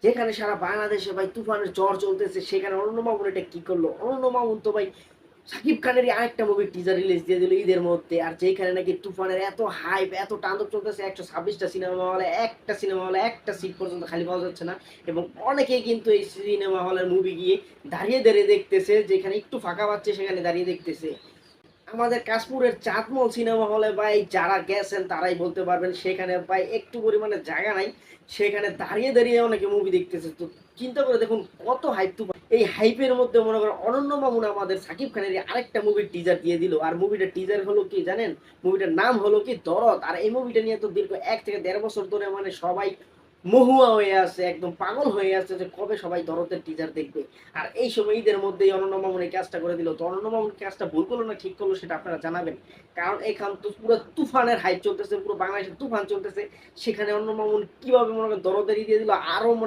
যেখানে সারা বাংলাদেশে ভাই তুফানের ঝড় চলতেছে, সেখানে অনন্য মামুন এটা কি করলো? অনন্য মামুন তো ভাই সাকিব খানেরই আরেকটা মুভির টিজার রিলিজ দিয়ে দিল ঈদের মধ্যে। আর যেখানে নাকি তুফানের এত হাইপ, এত তাণ্ডব চলতেছে, 126টা সিনেমা হলে, একটা সিনেমা হলে একটা সিট পর্যন্ত খালি পাওয়া যাচ্ছে না। এবং অনেকেই কিন্তু এই সিনেমা হলের মুভি গিয়ে দাঁড়িয়ে দাঁড়িয়ে দেখতেছে, যেখানে একটু ফাঁকা পাচ্ছে সেখানে দাঁড়িয়ে দেখতেছে। আমাদের কাশপুরের চাঁদমল সিনেমা হলে ভাই যারা গেছেন তারাই বলতে পারবেন, সেখানে ভাই একটু পরিমাণে জায়গা নাই, সেখানে দাঁড়িয়ে দাঁড়িয়ে অনেকে মুভি দেখতেছে। তো চিন্তা করে দেখুন কত হাইপ। এই হাইপের মধ্যে মনে করেন অনন্য মামুন আমাদের সাকিব খানের আরেকটা মুভির টিজার দিয়ে দিল। আর মুভিটার টিজার হলো কি জানেন? মুভিটার নাম হলো কি দরদ। আর এই মুভিটা নিয়ে তো দীর্ঘ 1 থেকে 1.5 বছর ধরে মানে সবাই মহুয়া হয়ে আছে, একদম পাগল হয়ে আছে যে কবে সবাই দরদের টিজার দেখবে। আর এই সময় ঈদের মধ্যেই অনন্য মামুন এই কাজটা করে দিল। তো অনন্য মামুন কাজটা ভুল করলো না ঠিক করলো সেটা আপনারা জানাবেন। কারণ এখান তো পুরো তুফানের হাইপ চলতেছে, পুরো বাংলাদেশের তুফান চলতেছে, সেখানে অনন্য মামুন কিভাবে মনে করেন দরদের দিয়ে দিল, আরো